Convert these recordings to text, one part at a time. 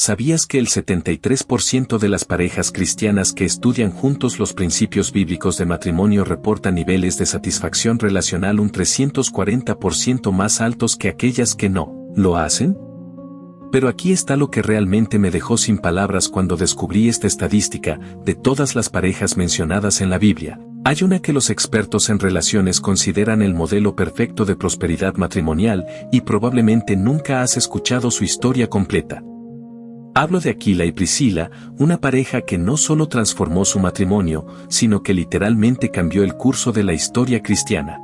¿Sabías que el 73% de las parejas cristianas que estudian juntos los principios bíblicos de matrimonio reportan niveles de satisfacción relacional un 340% más altos que aquellas que no lo hacen? Pero aquí está lo que realmente me dejó sin palabras cuando descubrí esta estadística. De todas las parejas mencionadas en la Biblia, hay una que los expertos en relaciones consideran el modelo perfecto de prosperidad matrimonial y probablemente nunca has escuchado su historia completa. Hablo de Aquila y Priscila, una pareja que no solo transformó su matrimonio, sino que literalmente cambió el curso de la historia cristiana.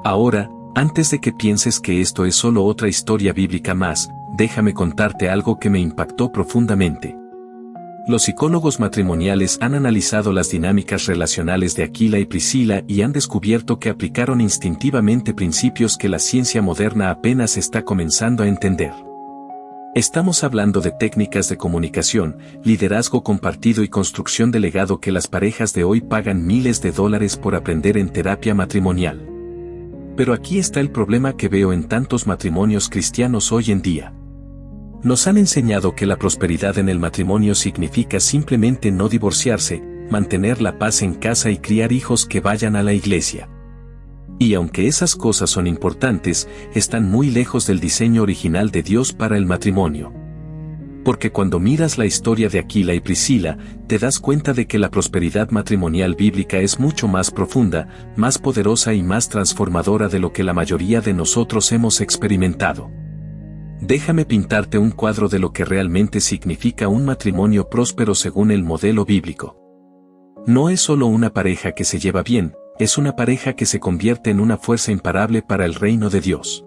Ahora, antes de que pienses que esto es solo otra historia bíblica más, déjame contarte algo que me impactó profundamente. Los psicólogos matrimoniales han analizado las dinámicas relacionales de Aquila y Priscila y han descubierto que aplicaron instintivamente principios que la ciencia moderna apenas está comenzando a entender. Estamos hablando de técnicas de comunicación, liderazgo compartido y construcción de legado que las parejas de hoy pagan miles de dólares por aprender en terapia matrimonial. Pero aquí está el problema que veo en tantos matrimonios cristianos hoy en día. Nos han enseñado que la prosperidad en el matrimonio significa simplemente no divorciarse, mantener la paz en casa y criar hijos que vayan a la iglesia. Y aunque esas cosas son importantes, están muy lejos del diseño original de Dios para el matrimonio. Porque cuando miras la historia de Aquila y Priscila, te das cuenta de que la prosperidad matrimonial bíblica es mucho más profunda, más poderosa y más transformadora de lo que la mayoría de nosotros hemos experimentado. Déjame pintarte un cuadro de lo que realmente significa un matrimonio próspero según el modelo bíblico. No es solo una pareja que se lleva bien, es una pareja que se convierte en una fuerza imparable para el reino de Dios.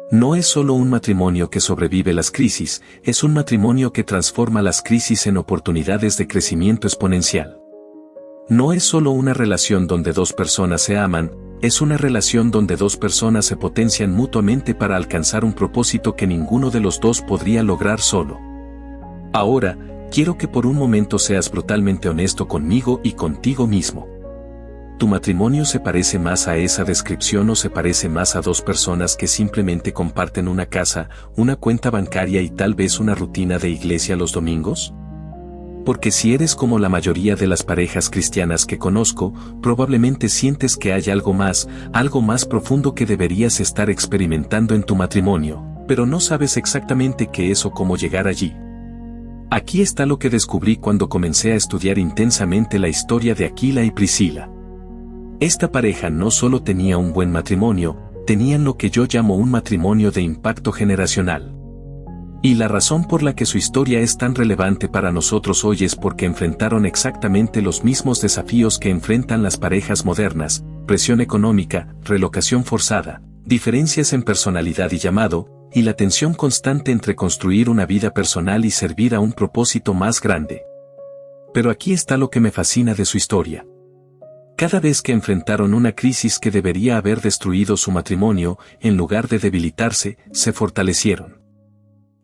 No es solo un matrimonio que sobrevive las crisis, es un matrimonio que transforma las crisis en oportunidades de crecimiento exponencial. No es solo una relación donde dos personas se aman, es una relación donde dos personas se potencian mutuamente para alcanzar un propósito que ninguno de los dos podría lograr solo. Ahora, quiero que por un momento seas brutalmente honesto conmigo y contigo mismo. ¿Tu matrimonio se parece más a esa descripción o se parece más a dos personas que simplemente comparten una casa, una cuenta bancaria y tal vez una rutina de iglesia los domingos? Porque si eres como la mayoría de las parejas cristianas que conozco, probablemente sientes que hay algo más profundo que deberías estar experimentando en tu matrimonio, pero no sabes exactamente qué es o cómo llegar allí. Aquí está lo que descubrí cuando comencé a estudiar intensamente la historia de Aquila y Priscila. Esta pareja no solo tenía un buen matrimonio, tenían lo que yo llamo un matrimonio de impacto generacional. Y la razón por la que su historia es tan relevante para nosotros hoy es porque enfrentaron exactamente los mismos desafíos que enfrentan las parejas modernas: presión económica, relocación forzada, diferencias en personalidad y llamado, y la tensión constante entre construir una vida personal y servir a un propósito más grande. Pero aquí está lo que me fascina de su historia. Cada vez que enfrentaron una crisis que debería haber destruido su matrimonio, en lugar de debilitarse, se fortalecieron.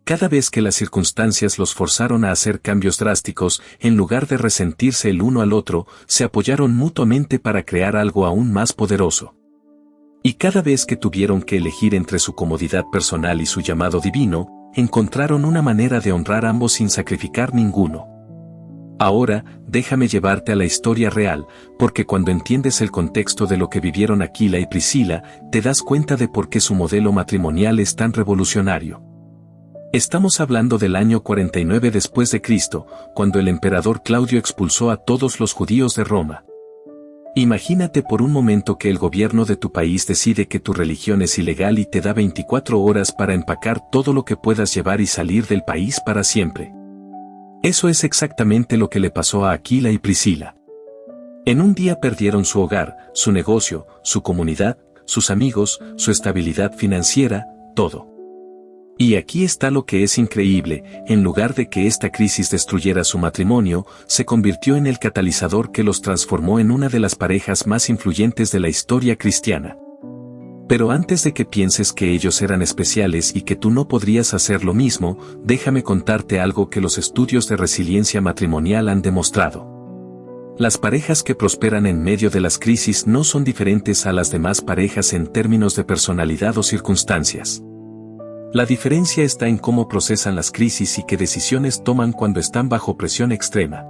Cada vez que las circunstancias los forzaron a hacer cambios drásticos, en lugar de resentirse el uno al otro, se apoyaron mutuamente para crear algo aún más poderoso. Y cada vez que tuvieron que elegir entre su comodidad personal y su llamado divino, encontraron una manera de honrar ambos sin sacrificar ninguno. Ahora, déjame llevarte a la historia real, porque cuando entiendes el contexto de lo que vivieron Aquila y Priscila, te das cuenta de por qué su modelo matrimonial es tan revolucionario. Estamos hablando del año 49 después de Cristo, cuando el emperador Claudio expulsó a todos los judíos de Roma. Imagínate por un momento que el gobierno de tu país decide que tu religión es ilegal y te da 24 horas para empacar todo lo que puedas llevar y salir del país para siempre. Eso es exactamente lo que le pasó a Aquila y Priscila. En un día perdieron su hogar, su negocio, su comunidad, sus amigos, su estabilidad financiera, todo. Y aquí está lo que es increíble: en lugar de que esta crisis destruyera su matrimonio, se convirtió en el catalizador que los transformó en una de las parejas más influyentes de la historia cristiana. Pero antes de que pienses que ellos eran especiales y que tú no podrías hacer lo mismo, déjame contarte algo que los estudios de resiliencia matrimonial han demostrado. Las parejas que prosperan en medio de las crisis no son diferentes a las demás parejas en términos de personalidad o circunstancias. La diferencia está en cómo procesan las crisis y qué decisiones toman cuando están bajo presión extrema.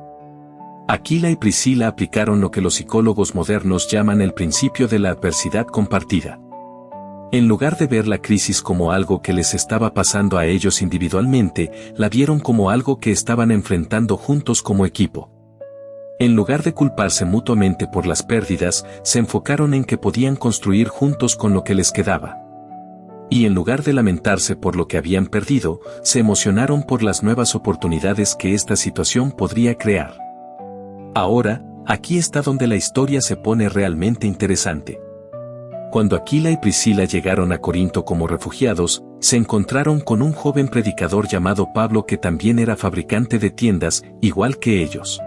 Aquila y Priscila aplicaron lo que los psicólogos modernos llaman el principio de la adversidad compartida. En lugar de ver la crisis como algo que les estaba pasando a ellos individualmente, la vieron como algo que estaban enfrentando juntos como equipo. En lugar de culparse mutuamente por las pérdidas, se enfocaron en que podían construir juntos con lo que les quedaba. Y en lugar de lamentarse por lo que habían perdido, se emocionaron por las nuevas oportunidades que esta situación podría crear. Ahora, aquí está donde la historia se pone realmente interesante. Cuando Aquila y Priscila llegaron a Corinto como refugiados, se encontraron con un joven predicador llamado Pablo que también era fabricante de tiendas, igual que ellos.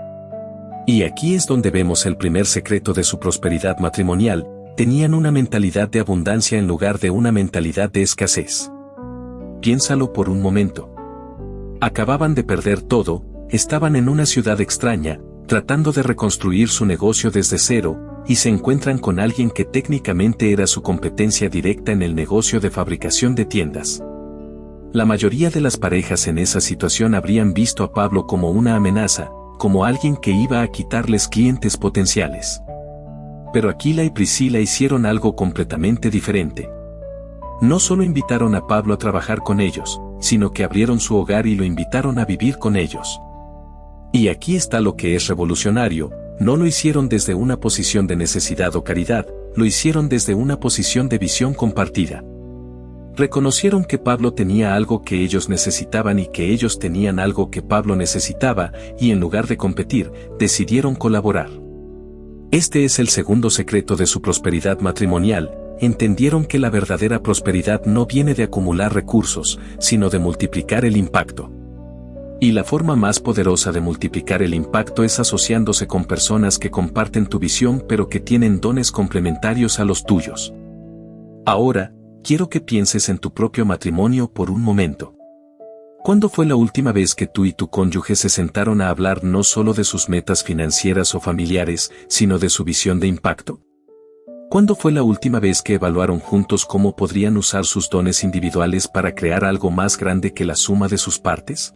Y aquí es donde vemos el primer secreto de su prosperidad matrimonial: tenían una mentalidad de abundancia en lugar de una mentalidad de escasez. Piénsalo por un momento. Acababan de perder todo, estaban en una ciudad extraña, tratando de reconstruir su negocio desde cero, y se encuentran con alguien que técnicamente era su competencia directa en el negocio de fabricación de tiendas. La mayoría de las parejas en esa situación habrían visto a Pablo como una amenaza, como alguien que iba a quitarles clientes potenciales. Pero Aquila y Priscila hicieron algo completamente diferente. No solo invitaron a Pablo a trabajar con ellos, sino que abrieron su hogar y lo invitaron a vivir con ellos. Y aquí está lo que es revolucionario: no lo hicieron desde una posición de necesidad o caridad, lo hicieron desde una posición de visión compartida. Reconocieron que Pablo tenía algo que ellos necesitaban y que ellos tenían algo que Pablo necesitaba, y en lugar de competir, decidieron colaborar. Este es el segundo secreto de su prosperidad matrimonial: entendieron que la verdadera prosperidad no viene de acumular recursos, sino de multiplicar el impacto. Y la forma más poderosa de multiplicar el impacto es asociándose con personas que comparten tu visión pero que tienen dones complementarios a los tuyos. Ahora, quiero que pienses en tu propio matrimonio por un momento. ¿Cuándo fue la última vez que tú y tu cónyuge se sentaron a hablar no solo de sus metas financieras o familiares, sino de su visión de impacto? ¿Cuándo fue la última vez que evaluaron juntos cómo podrían usar sus dones individuales para crear algo más grande que la suma de sus partes?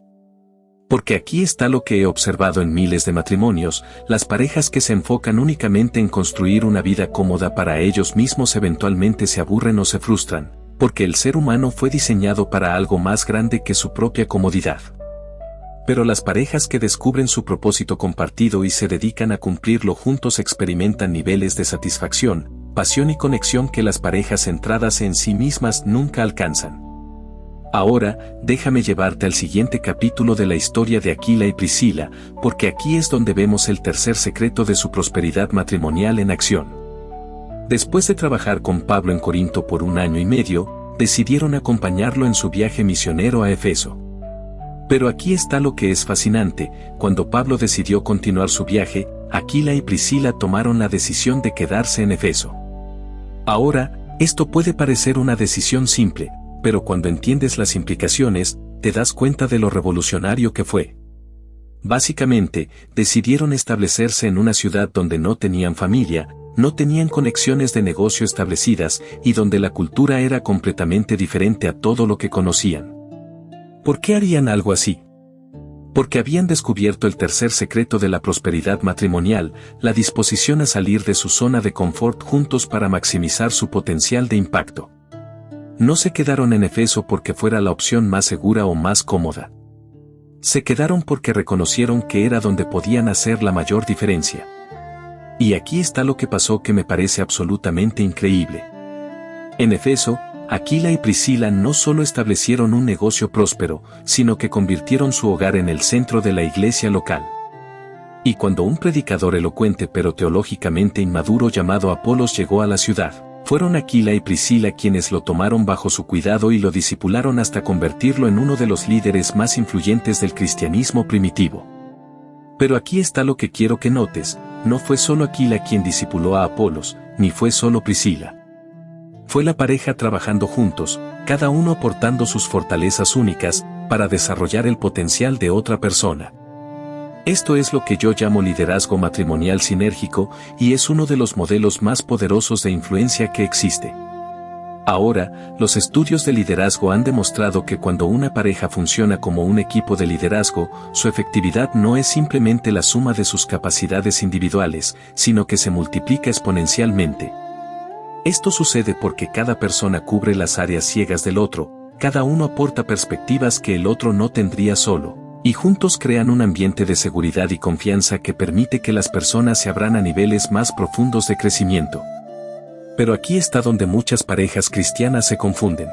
Porque aquí está lo que he observado en miles de matrimonios: las parejas que se enfocan únicamente en construir una vida cómoda para ellos mismos eventualmente se aburren o se frustran, porque el ser humano fue diseñado para algo más grande que su propia comodidad. Pero las parejas que descubren su propósito compartido y se dedican a cumplirlo juntos experimentan niveles de satisfacción, pasión y conexión que las parejas centradas en sí mismas nunca alcanzan. Ahora, déjame llevarte al siguiente capítulo de la historia de Aquila y Priscila, porque aquí es donde vemos el tercer secreto de su prosperidad matrimonial en acción. Después de trabajar con Pablo en Corinto por 1 año y medio, decidieron acompañarlo en su viaje misionero a Éfeso. Pero aquí está lo que es fascinante: cuando Pablo decidió continuar su viaje, Aquila y Priscila tomaron la decisión de quedarse en Éfeso. Ahora, esto puede parecer una decisión simple, pero cuando entiendes las implicaciones, te das cuenta de lo revolucionario que fue. Básicamente, decidieron establecerse en una ciudad donde no tenían familia, no tenían conexiones de negocio establecidas y donde la cultura era completamente diferente a todo lo que conocían. ¿Por qué harían algo así? Porque habían descubierto el tercer secreto de la prosperidad matrimonial: la disposición a salir de su zona de confort juntos para maximizar su potencial de impacto. No se quedaron en Éfeso porque fuera la opción más segura o más cómoda. Se quedaron porque reconocieron que era donde podían hacer la mayor diferencia. Y aquí está lo que pasó que me parece absolutamente increíble. En Éfeso, Aquila y Priscila no solo establecieron un negocio próspero, sino que convirtieron su hogar en el centro de la iglesia local. Y cuando un predicador elocuente pero teológicamente inmaduro llamado Apolos llegó a la ciudad, fueron Aquila y Priscila quienes lo tomaron bajo su cuidado y lo discipularon hasta convertirlo en uno de los líderes más influyentes del cristianismo primitivo. Pero aquí está lo que quiero que notes: no fue solo Aquila quien discipuló a Apolos, ni fue solo Priscila. Fue la pareja trabajando juntos, cada uno aportando sus fortalezas únicas, para desarrollar el potencial de otra persona. Esto es lo que yo llamo liderazgo matrimonial sinérgico, y es uno de los modelos más poderosos de influencia que existe. Ahora, los estudios de liderazgo han demostrado que cuando una pareja funciona como un equipo de liderazgo, su efectividad no es simplemente la suma de sus capacidades individuales, sino que se multiplica exponencialmente. Esto sucede porque cada persona cubre las áreas ciegas del otro, cada uno aporta perspectivas que el otro no tendría solo, y juntos crean un ambiente de seguridad y confianza que permite que las personas se abran a niveles más profundos de crecimiento. Pero aquí está donde muchas parejas cristianas se confunden.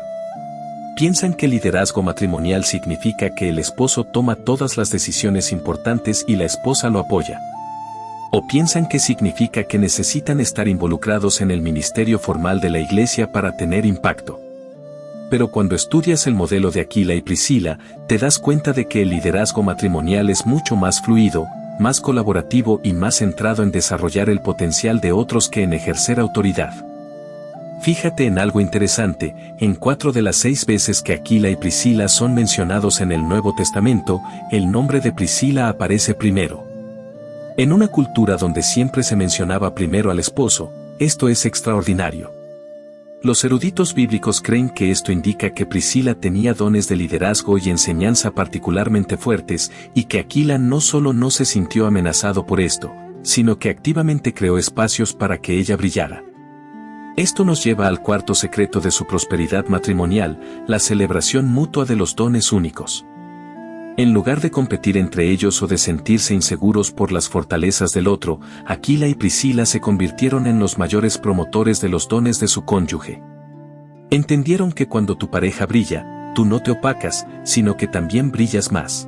Piensan que liderazgo matrimonial significa que el esposo toma todas las decisiones importantes y la esposa lo apoya. O piensan que significa que necesitan estar involucrados en el ministerio formal de la iglesia para tener impacto. Pero cuando estudias el modelo de Aquila y Priscila, te das cuenta de que el liderazgo matrimonial es mucho más fluido, más colaborativo y más centrado en desarrollar el potencial de otros que en ejercer autoridad. Fíjate en algo interesante, en 4 de las 6 veces que Aquila y Priscila son mencionados en el Nuevo Testamento, el nombre de Priscila aparece primero. En una cultura donde siempre se mencionaba primero al esposo, esto es extraordinario. Los eruditos bíblicos creen que esto indica que Priscila tenía dones de liderazgo y enseñanza particularmente fuertes, y que Aquila no solo no se sintió amenazado por esto, sino que activamente creó espacios para que ella brillara. Esto nos lleva al cuarto secreto de su prosperidad matrimonial, la celebración mutua de los dones únicos. En lugar de competir entre ellos o de sentirse inseguros por las fortalezas del otro, Aquila y Priscila se convirtieron en los mayores promotores de los dones de su cónyuge. Entendieron que cuando tu pareja brilla, tú no te opacas, sino que también brillas más.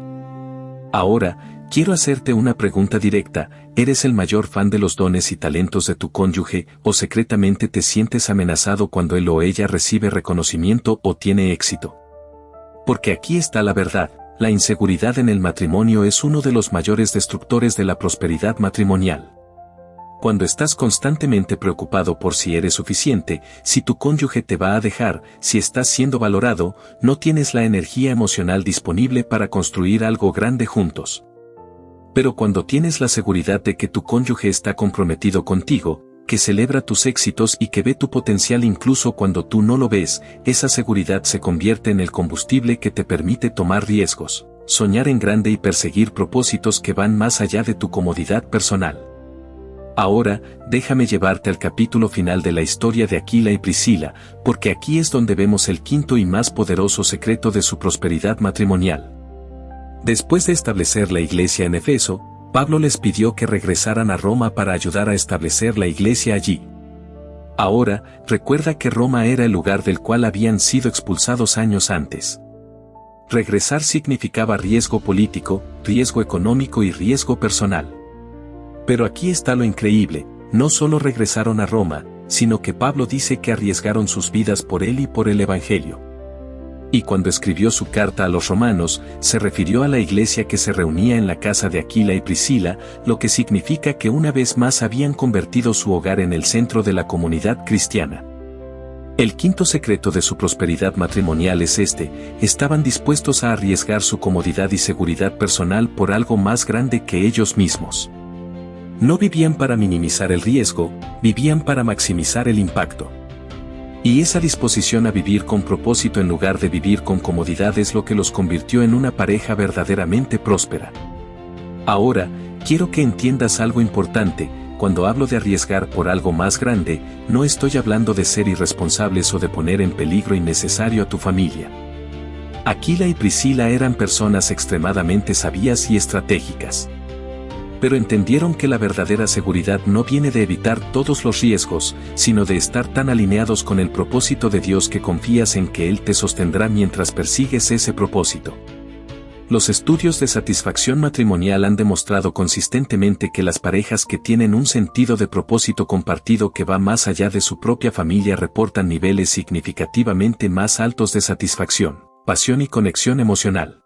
Ahora, quiero hacerte una pregunta directa: ¿eres el mayor fan de los dones y talentos de tu cónyuge, o secretamente te sientes amenazado cuando él o ella recibe reconocimiento o tiene éxito? Porque aquí está la verdad: la inseguridad en el matrimonio es uno de los mayores destructores de la prosperidad matrimonial. Cuando estás constantemente preocupado por si eres suficiente, si tu cónyuge te va a dejar, si estás siendo valorado, no tienes la energía emocional disponible para construir algo grande juntos. Pero cuando tienes la seguridad de que tu cónyuge está comprometido contigo, que celebra tus éxitos y que ve tu potencial incluso cuando tú no lo ves, esa seguridad se convierte en el combustible que te permite tomar riesgos, soñar en grande y perseguir propósitos que van más allá de tu comodidad personal. Ahora, déjame llevarte al capítulo final de la historia de Aquila y Priscila, porque aquí es donde vemos el quinto y más poderoso secreto de su prosperidad matrimonial. Después de establecer la iglesia en Efeso, Pablo les pidió que regresaran a Roma para ayudar a establecer la iglesia allí. Ahora, recuerda que Roma era el lugar del cual habían sido expulsados años antes. Regresar significaba riesgo político, riesgo económico y riesgo personal. Pero aquí está lo increíble: no solo regresaron a Roma, sino que Pablo dice que arriesgaron sus vidas por él y por el Evangelio. Y cuando escribió su carta a los romanos, se refirió a la iglesia que se reunía en la casa de Aquila y Priscila, lo que significa que una vez más habían convertido su hogar en el centro de la comunidad cristiana. El quinto secreto de su prosperidad matrimonial es este: estaban dispuestos a arriesgar su comodidad y seguridad personal por algo más grande que ellos mismos. No vivían para minimizar el riesgo, vivían para maximizar el impacto. Y esa disposición a vivir con propósito en lugar de vivir con comodidad es lo que los convirtió en una pareja verdaderamente próspera. Ahora, quiero que entiendas algo importante: cuando hablo de arriesgar por algo más grande, no estoy hablando de ser irresponsables o de poner en peligro innecesario a tu familia. Aquila y Priscila eran personas extremadamente sabias y estratégicas. Pero entendieron que la verdadera seguridad no viene de evitar todos los riesgos, sino de estar tan alineados con el propósito de Dios que confías en que Él te sostendrá mientras persigues ese propósito. Los estudios de satisfacción matrimonial han demostrado consistentemente que las parejas que tienen un sentido de propósito compartido que va más allá de su propia familia reportan niveles significativamente más altos de satisfacción, pasión y conexión emocional.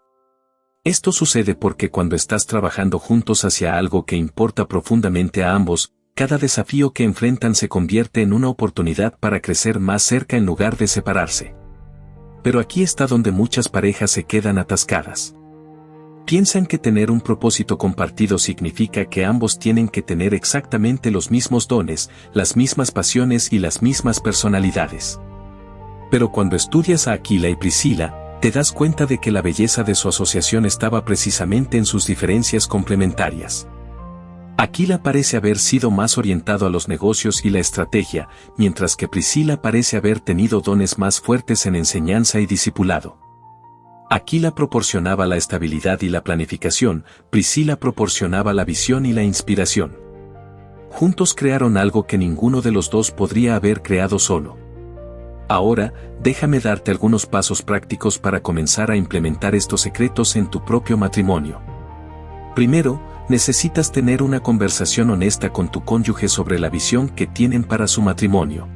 Esto sucede porque cuando estás trabajando juntos hacia algo que importa profundamente a ambos, cada desafío que enfrentan se convierte en una oportunidad para crecer más cerca en lugar de separarse. Pero aquí está donde muchas parejas se quedan atascadas. Piensan que tener un propósito compartido significa que ambos tienen que tener exactamente los mismos dones, las mismas pasiones y las mismas personalidades. Pero cuando estudias a Aquila y Priscila, te das cuenta de que la belleza de su asociación estaba precisamente en sus diferencias complementarias. Aquila parece haber sido más orientado a los negocios y la estrategia, mientras que Priscila parece haber tenido dones más fuertes en enseñanza y discipulado. Aquila proporcionaba la estabilidad y la planificación, Priscila proporcionaba la visión y la inspiración. Juntos crearon algo que ninguno de los dos podría haber creado solo. Ahora, déjame darte algunos pasos prácticos para comenzar a implementar estos secretos en tu propio matrimonio. Primero, necesitas tener una conversación honesta con tu cónyuge sobre la visión que tienen para su matrimonio.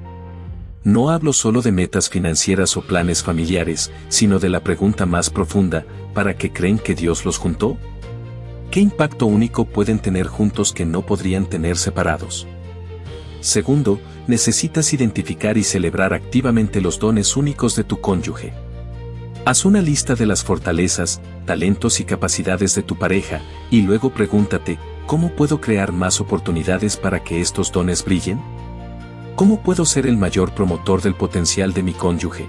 No hablo solo de metas financieras o planes familiares, sino de la pregunta más profunda: ¿para qué creen que Dios los juntó? ¿Qué impacto único pueden tener juntos que no podrían tener separados? Segundo, necesitas identificar y celebrar activamente los dones únicos de tu cónyuge. Haz una lista de las fortalezas, talentos y capacidades de tu pareja, y luego pregúntate: ¿cómo puedo crear más oportunidades para que estos dones brillen? ¿Cómo puedo ser el mayor promotor del potencial de mi cónyuge?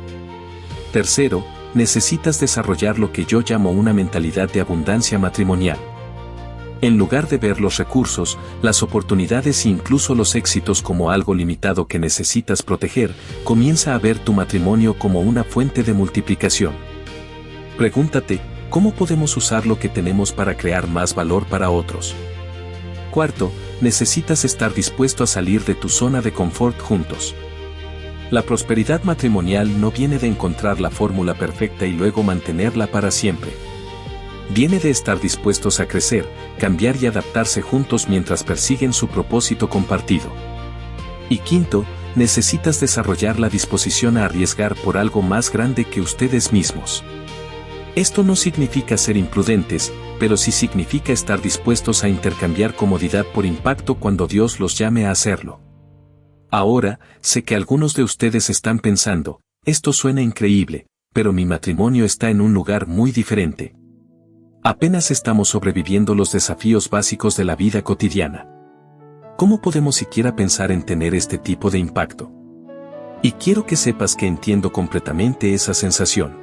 Tercero, necesitas desarrollar lo que yo llamo una mentalidad de abundancia matrimonial. En lugar de ver los recursos, las oportunidades e incluso los éxitos como algo limitado que necesitas proteger, comienza a ver tu matrimonio como una fuente de multiplicación. Pregúntate: ¿cómo podemos usar lo que tenemos para crear más valor para otros? Cuarto, necesitas estar dispuesto a salir de tu zona de confort juntos. La prosperidad matrimonial no viene de encontrar la fórmula perfecta y luego mantenerla para siempre. Viene de estar dispuestos a crecer, cambiar y adaptarse juntos mientras persiguen su propósito compartido. Y quinto, necesitas desarrollar la disposición a arriesgar por algo más grande que ustedes mismos. Esto no significa ser imprudentes, pero sí significa estar dispuestos a intercambiar comodidad por impacto cuando Dios los llame a hacerlo. Ahora, sé que algunos de ustedes están pensando: esto suena increíble, pero mi matrimonio está en un lugar muy diferente. Apenas estamos sobreviviendo los desafíos básicos de la vida cotidiana. ¿Cómo podemos siquiera pensar en tener este tipo de impacto? Y quiero que sepas que entiendo completamente esa sensación.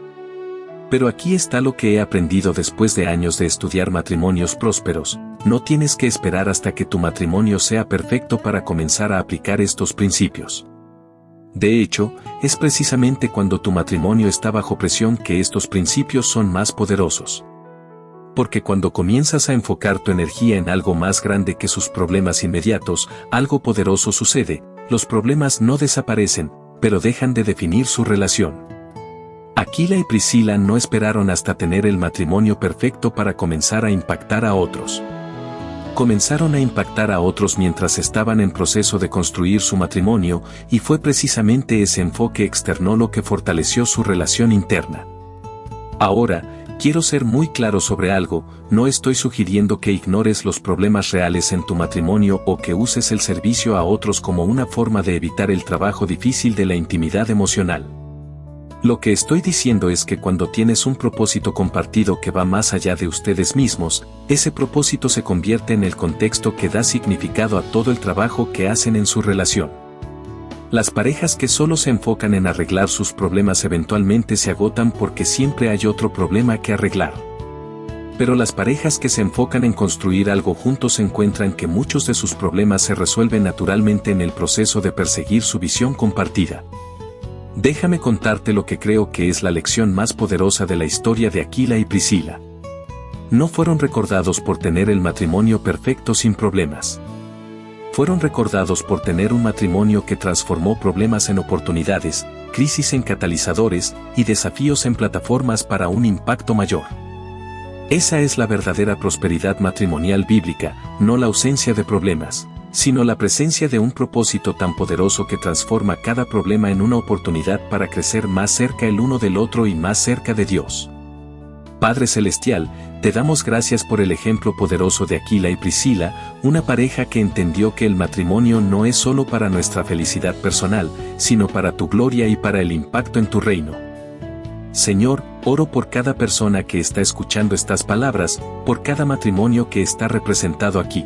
Pero aquí está lo que he aprendido después de años de estudiar matrimonios prósperos: no tienes que esperar hasta que tu matrimonio sea perfecto para comenzar a aplicar estos principios. De hecho, es precisamente cuando tu matrimonio está bajo presión que estos principios son más poderosos. Porque cuando comienzas a enfocar tu energía en algo más grande que sus problemas inmediatos, algo poderoso sucede: los problemas no desaparecen, pero dejan de definir su relación. Aquila y Priscila no esperaron hasta tener el matrimonio perfecto para comenzar a impactar a otros. Comenzaron a impactar a otros mientras estaban en proceso de construir su matrimonio, y fue precisamente ese enfoque externo lo que fortaleció su relación interna. Ahora, quiero ser muy claro sobre algo: no estoy sugiriendo que ignores los problemas reales en tu matrimonio o que uses el servicio a otros como una forma de evitar el trabajo difícil de la intimidad emocional. Lo que estoy diciendo es que cuando tienes un propósito compartido que va más allá de ustedes mismos, ese propósito se convierte en el contexto que da significado a todo el trabajo que hacen en su relación. Las parejas que solo se enfocan en arreglar sus problemas eventualmente se agotan porque siempre hay otro problema que arreglar. Pero las parejas que se enfocan en construir algo juntos encuentran que muchos de sus problemas se resuelven naturalmente en el proceso de perseguir su visión compartida. Déjame contarte lo que creo que es la lección más poderosa de la historia de Aquila y Priscila. No fueron recordados por tener el matrimonio perfecto sin problemas. Fueron recordados por tener un matrimonio que transformó problemas en oportunidades, crisis en catalizadores y desafíos en plataformas para un impacto mayor. Esa es la verdadera prosperidad matrimonial bíblica, no la ausencia de problemas, sino la presencia de un propósito tan poderoso que transforma cada problema en una oportunidad para crecer más cerca el uno del otro y más cerca de Dios. Padre Celestial, te damos gracias por el ejemplo poderoso de Aquila y Priscila, una pareja que entendió que el matrimonio no es solo para nuestra felicidad personal, sino para tu gloria y para el impacto en tu reino. Señor, oro por cada persona que está escuchando estas palabras, por cada matrimonio que está representado aquí.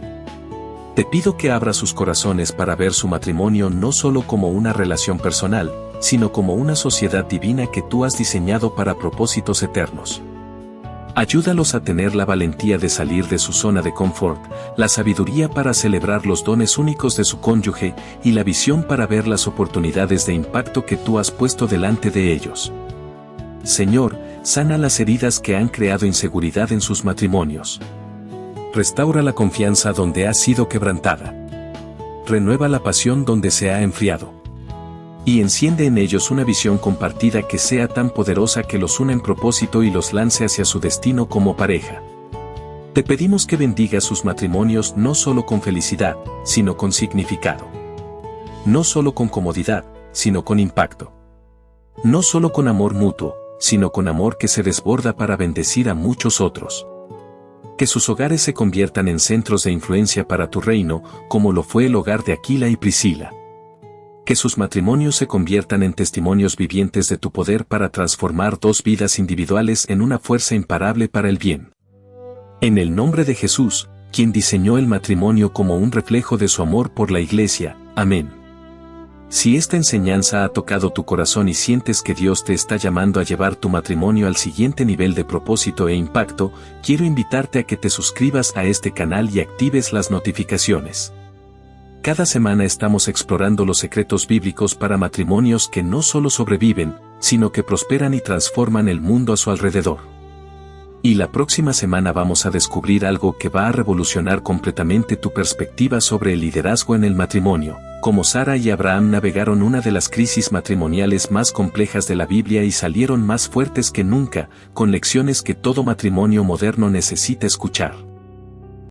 Te pido que abra sus corazones para ver su matrimonio no solo como una relación personal, sino como una sociedad divina que tú has diseñado para propósitos eternos. Ayúdalos a tener la valentía de salir de su zona de confort, la sabiduría para celebrar los dones únicos de su cónyuge y la visión para ver las oportunidades de impacto que tú has puesto delante de ellos. Señor, sana las heridas que han creado inseguridad en sus matrimonios. Restaura la confianza donde ha sido quebrantada. Renueva la pasión donde se ha enfriado. Y enciende en ellos una visión compartida que sea tan poderosa que los una en propósito y los lance hacia su destino como pareja. Te pedimos que bendiga sus matrimonios no solo con felicidad, sino con significado. No solo con comodidad, sino con impacto. No solo con amor mutuo, sino con amor que se desborda para bendecir a muchos otros. Que sus hogares se conviertan en centros de influencia para tu reino, como lo fue el hogar de Aquila y Priscila. Que sus matrimonios se conviertan en testimonios vivientes de tu poder para transformar dos vidas individuales en una fuerza imparable para el bien. En el nombre de Jesús, quien diseñó el matrimonio como un reflejo de su amor por la Iglesia. Amén. Si esta enseñanza ha tocado tu corazón y sientes que Dios te está llamando a llevar tu matrimonio al siguiente nivel de propósito e impacto, quiero invitarte a que te suscribas a este canal y actives las notificaciones. Cada semana estamos explorando los secretos bíblicos para matrimonios que no solo sobreviven, sino que prosperan y transforman el mundo a su alrededor. Y la próxima semana vamos a descubrir algo que va a revolucionar completamente tu perspectiva sobre el liderazgo en el matrimonio, cómo Sara y Abraham navegaron una de las crisis matrimoniales más complejas de la Biblia y salieron más fuertes que nunca, con lecciones que todo matrimonio moderno necesita escuchar.